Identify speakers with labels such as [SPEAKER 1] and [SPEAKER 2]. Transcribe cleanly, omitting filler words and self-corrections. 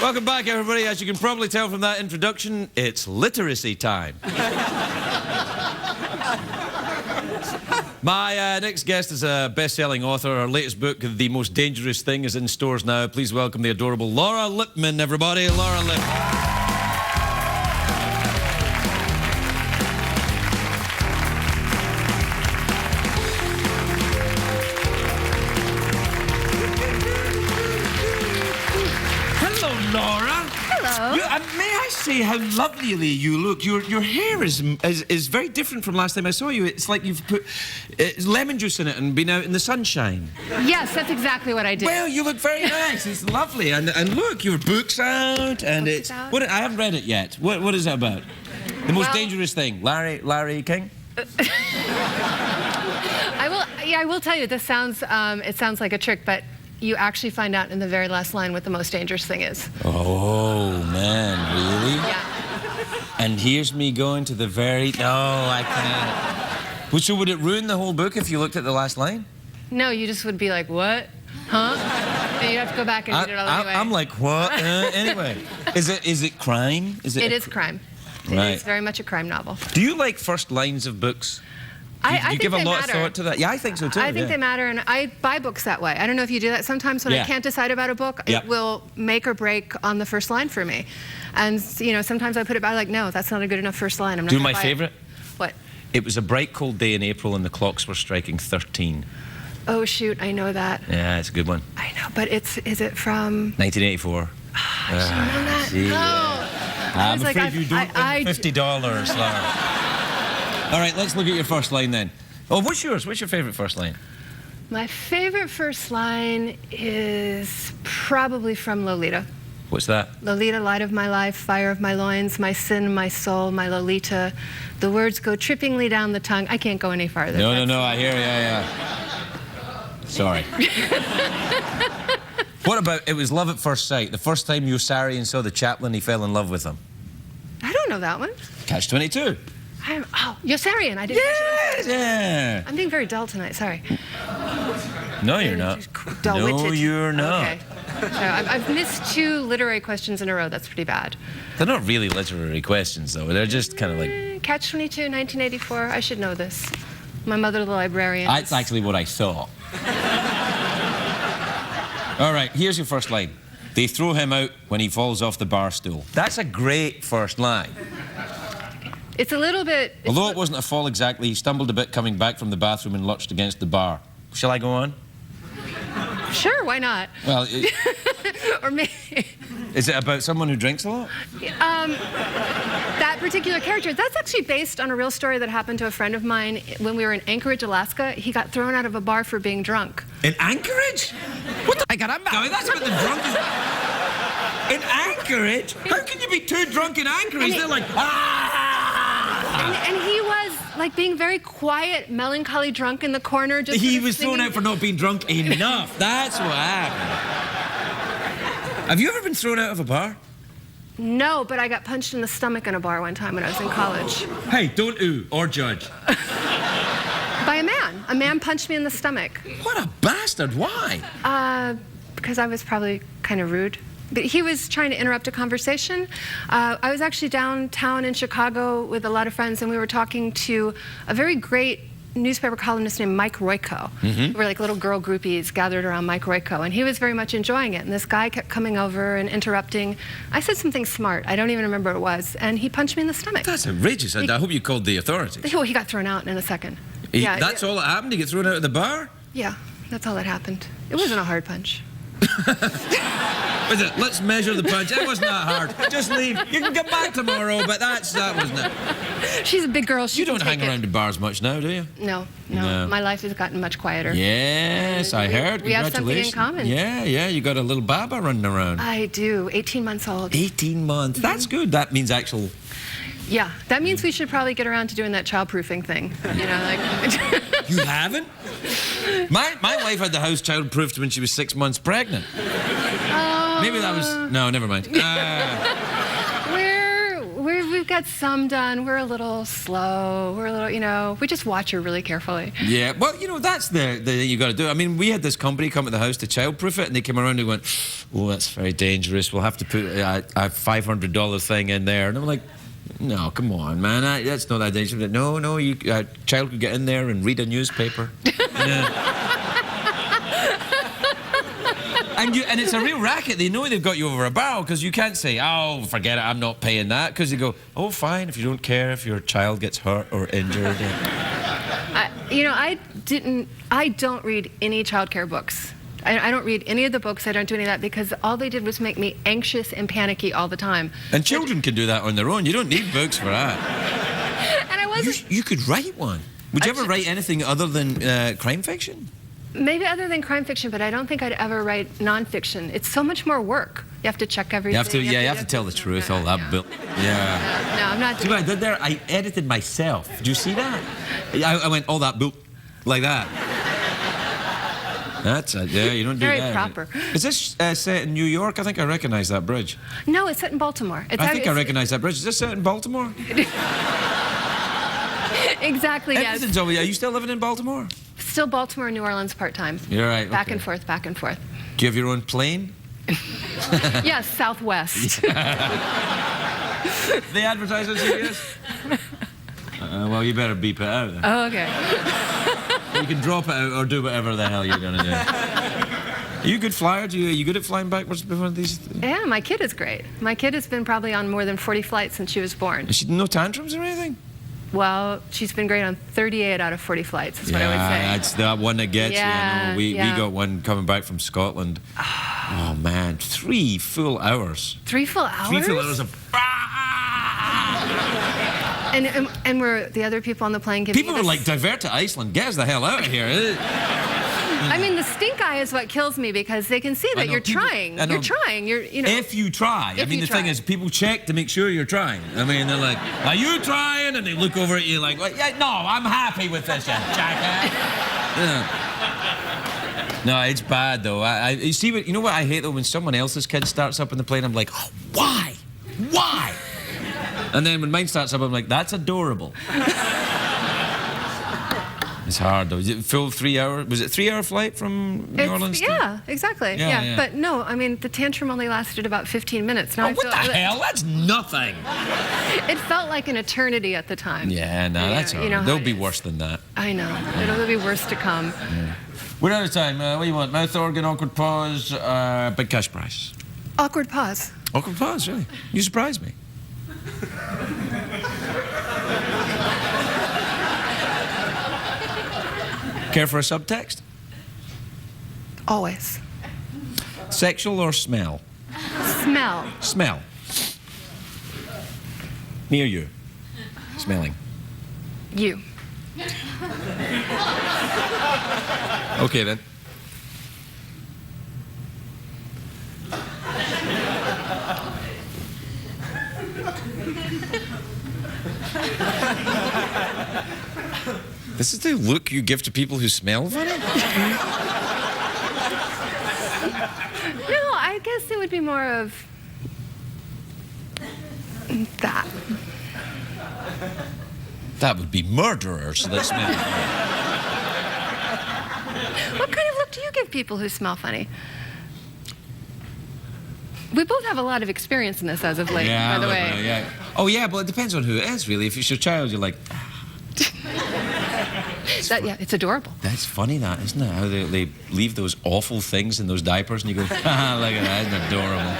[SPEAKER 1] Welcome back, everybody. As you can probably tell from that introduction, it's literacy time. My next guest is a best-selling author. Her latest book, The Most Dangerous Thing, is in stores now. Please welcome the adorable Laura Lippman, everybody. Laura Lippman. Laura.
[SPEAKER 2] Hello.
[SPEAKER 1] May I say how lovely you look? Your hair is very different from last time I saw you. It's like you've put lemon juice in it and been out in the sunshine.
[SPEAKER 2] Yes, that's exactly what I did.
[SPEAKER 1] Well, you look very nice. It's lovely. And look, your book's out, and it's
[SPEAKER 2] out.
[SPEAKER 1] What, I haven't read it yet. What is it about? The Most Dangerous Thing. Larry King.
[SPEAKER 2] I will tell you. This sounds it sounds like a trick, but you actually find out in the very last line what the most dangerous thing is.
[SPEAKER 1] Oh, man, really?
[SPEAKER 2] Yeah.
[SPEAKER 1] And here's me going to the very... No, I can't. Well, so would it ruin the whole book if you looked at the last line?
[SPEAKER 2] No, you just would be like, what? Huh? And you'd have to go back and read it all anyway.
[SPEAKER 1] I'm like, what? Anyway. Is it crime?
[SPEAKER 2] It is crime.
[SPEAKER 1] Right.
[SPEAKER 2] It is very much a crime novel.
[SPEAKER 1] Do you like first lines of books?
[SPEAKER 2] I
[SPEAKER 1] you give a lot of thought to that? Yeah, I think so too.
[SPEAKER 2] I think they matter, and I buy books that way. I don't know if you do that. Sometimes when I can't decide about a book, it will make or break on the first line for me. And, you know, sometimes I put it by like, no, that's not a good enough first line. I'm not
[SPEAKER 1] Do my favourite?
[SPEAKER 2] What?
[SPEAKER 1] It was a bright, cold day in April, and the clocks were striking 13.
[SPEAKER 2] Oh, shoot, I know that.
[SPEAKER 1] Yeah, it's a good one.
[SPEAKER 2] I know, but is it from...
[SPEAKER 1] 1984.
[SPEAKER 2] I should know that. No.
[SPEAKER 1] I'm afraid you don't win $50, Laura. All right, let's look at your first line then. Oh, what's yours? What's your favourite first line?
[SPEAKER 2] My favourite first line is probably from Lolita.
[SPEAKER 1] What's that?
[SPEAKER 2] Lolita, light of my life, fire of my loins, my sin, my soul, my Lolita. The words go trippingly down the tongue. I can't go any farther.
[SPEAKER 1] No, I hear yeah. Sorry. What about it was love at first sight? The first time Yossarian saw the chaplain, he fell in love with him.
[SPEAKER 2] I don't know that one.
[SPEAKER 1] Catch-22.
[SPEAKER 2] Oh, Yossarian. I didn't.
[SPEAKER 1] Yeah.
[SPEAKER 2] I'm being very dull tonight. Sorry.
[SPEAKER 1] No, you're not.
[SPEAKER 2] Dull-witted.
[SPEAKER 1] No, you're not.
[SPEAKER 2] Okay. So I've missed 2 literary questions in a row. That's pretty bad.
[SPEAKER 1] They're not really literary questions, though. They're just kind of like...
[SPEAKER 2] Catch-22, 1984. I should know this. My mother, the librarian.
[SPEAKER 1] That's actually what I thought. All right, here's your first line. They throw him out when he falls off the bar stool. That's a great first line.
[SPEAKER 2] It's a little bit...
[SPEAKER 1] Although it wasn't a fall exactly, he stumbled a bit coming back from the bathroom and lurched against the bar. Shall I go on?
[SPEAKER 2] Sure, why not?
[SPEAKER 1] Well,
[SPEAKER 2] or maybe...
[SPEAKER 1] Is it about someone who drinks a lot?
[SPEAKER 2] That particular character, that's actually based on a real story that happened to a friend of mine when we were in Anchorage, Alaska. He got thrown out of a bar for being drunk.
[SPEAKER 1] In Anchorage? What the... No, that's about the drunkest... In Anchorage? How can you be too drunk in Anchorage? They're like...
[SPEAKER 2] And he was, like, being very quiet, melancholy drunk in the corner. Just
[SPEAKER 1] he was thrown out for not being drunk enough. That's what happened. Have you ever been thrown out of a bar?
[SPEAKER 2] No, but I got punched in the stomach in a bar one time when I was in college.
[SPEAKER 1] Hey, don't ooh or judge.
[SPEAKER 2] By a man. A man punched me in the stomach.
[SPEAKER 1] What a bastard. Why?
[SPEAKER 2] Because I was probably kind of rude. But he was trying to interrupt a conversation. I was actually downtown in Chicago with a lot of friends, and we were talking to a very great newspaper columnist named Mike Royko. We were like little girl groupies gathered around Mike Royko, and he was very much enjoying it. And this guy kept coming over and interrupting. I said something smart. I don't even remember what it was. And he punched me in the stomach.
[SPEAKER 1] That's outrageous. I hope you called the authorities.
[SPEAKER 2] Well, he got thrown out in a second.
[SPEAKER 1] That's all that happened? He got thrown out of the bar?
[SPEAKER 2] Yeah, that's all that happened. It wasn't a hard punch.
[SPEAKER 1] Let's measure the punch. It wasn't that hard. Just leave. You can come back tomorrow, but that wasn't it.
[SPEAKER 2] She's a big girl.
[SPEAKER 1] You don't hang around the bars much now, do you?
[SPEAKER 2] No. My life has gotten much quieter.
[SPEAKER 1] Yes, I heard.
[SPEAKER 2] We have something in common.
[SPEAKER 1] Yeah, you got a little baba running around.
[SPEAKER 2] I do. 18 months old.
[SPEAKER 1] 18 months. That's good. That means actual...
[SPEAKER 2] Yeah, that means we should probably get around to doing that childproofing thing. You know, like...
[SPEAKER 1] You haven't? My wife had the house childproofed when she was 6 months pregnant. Maybe that was... No, never mind.
[SPEAKER 2] We've got got some done. We're a little slow. We're a little, we just watch her really carefully.
[SPEAKER 1] Yeah, well, that's the thing you got to do. I mean, we had this company come to the house to childproof it, and they came around and went, "Oh, that's very dangerous. We'll have to put a $500 thing in there." And I'm like, "No, come on, man. That's not that dangerous." No, a child could get in there and read a newspaper. Yeah. And it's a real racket. They know they've got you over a barrel because you can't say, "Oh, forget it, I'm not paying that." Because they go, "Oh, fine, if you don't care if your child gets hurt or injured."
[SPEAKER 2] I don't read any childcare books. I don't read any of the books. I don't do any of that because all they did was make me anxious and panicky all the time.
[SPEAKER 1] And children can do that on their own. You don't need books for that.
[SPEAKER 2] And I wasn't...
[SPEAKER 1] You could write one. Would you ever write anything other than crime fiction?
[SPEAKER 2] Maybe other than crime fiction, but I don't think I'd ever write nonfiction. It's so much more work. You have to check everything.
[SPEAKER 1] You have to tell the truth, all that built. Yeah.
[SPEAKER 2] No, I'm not
[SPEAKER 1] See
[SPEAKER 2] doing
[SPEAKER 1] what I did there? I edited myself. Do you see that? I went, all that built like that. That's it. Yeah, you don't do
[SPEAKER 2] Very
[SPEAKER 1] that.
[SPEAKER 2] proper.
[SPEAKER 1] Is this set in New York? I think I recognize that bridge.
[SPEAKER 2] No, it's set in Baltimore.
[SPEAKER 1] I think I recognize that bridge. Is this set in Baltimore?
[SPEAKER 2] Exactly, yes.
[SPEAKER 1] Everything's over. Are you still living in Baltimore?
[SPEAKER 2] Still Baltimore, New Orleans part-time.
[SPEAKER 1] You're right.
[SPEAKER 2] Back and forth, back and forth.
[SPEAKER 1] Do you have your own plane?
[SPEAKER 2] Yes, Southwest.
[SPEAKER 1] They advertise on CBS? Well, you better beep it out then.
[SPEAKER 2] Oh, okay.
[SPEAKER 1] You can drop it out or do whatever the hell you're going to do. Are you a good flyer? Are you good at flying backwards before these?
[SPEAKER 2] Yeah, my kid is great. My kid has been probably on more than 40 flights since she was born.
[SPEAKER 1] Is she no tantrums or anything?
[SPEAKER 2] Well, she's been great on 38 out of 40 flights, is what I would say.
[SPEAKER 1] Yeah, that's that one that gets you. I know. We got one coming back from Scotland. Oh, man. 3 full hours.
[SPEAKER 2] 3 full hours?
[SPEAKER 1] 3 full hours of...
[SPEAKER 2] And were the other people on the plane giving
[SPEAKER 1] People were like, divert to Iceland. Get us the hell out of here.
[SPEAKER 2] I mean, the stink eye is what kills me because they can see that you're trying. You're trying.
[SPEAKER 1] If you try. I mean, the thing is, people check to make sure you're trying. I mean, they're like, "Are you trying?" And they look over at you like, well, yeah, "No, I'm happy with this, you jackass." Yeah. No, it's bad though. You see what? You know what I hate though? When someone else's kid starts up in the plane, I'm like, oh, why? Why? And then when mine starts up, I'm like, that's adorable. It's hard though. Full 3 hour. Was it 3 hour flight from New Orleans?
[SPEAKER 2] Yeah, exactly. Yeah. But no, I mean the tantrum only lasted about 15 minutes. Now
[SPEAKER 1] what the hell? That's nothing.
[SPEAKER 2] It felt like an eternity at the time.
[SPEAKER 1] Yeah, no, that's all right. There'll be worse than that.
[SPEAKER 2] I know. It'll be worse to come.
[SPEAKER 1] Yeah. We're out of time. What do you want? Mouth organ, awkward pause, big cash prize.
[SPEAKER 2] Awkward pause.
[SPEAKER 1] Awkward pause, really? You surprised me. Care for a subtext?
[SPEAKER 2] Always.
[SPEAKER 1] Sexual or smell?
[SPEAKER 2] Smell.
[SPEAKER 1] Smell. Me or you? Smelling.
[SPEAKER 2] You.
[SPEAKER 1] Okay, then. This is the look you give to people who smell funny?
[SPEAKER 2] No, I guess it would be more of that.
[SPEAKER 1] That would be murderers that smell funny.
[SPEAKER 2] What kind of look do you give people who smell funny? We both have a lot of experience in this as of late, by the way.
[SPEAKER 1] Yeah. Oh, yeah, but it depends on who it is, really. If it's your child, you're like...
[SPEAKER 2] it's adorable.
[SPEAKER 1] That's funny, that, isn't it? How they leave those awful things in those diapers and you go, haha, look at that, isn't it adorable?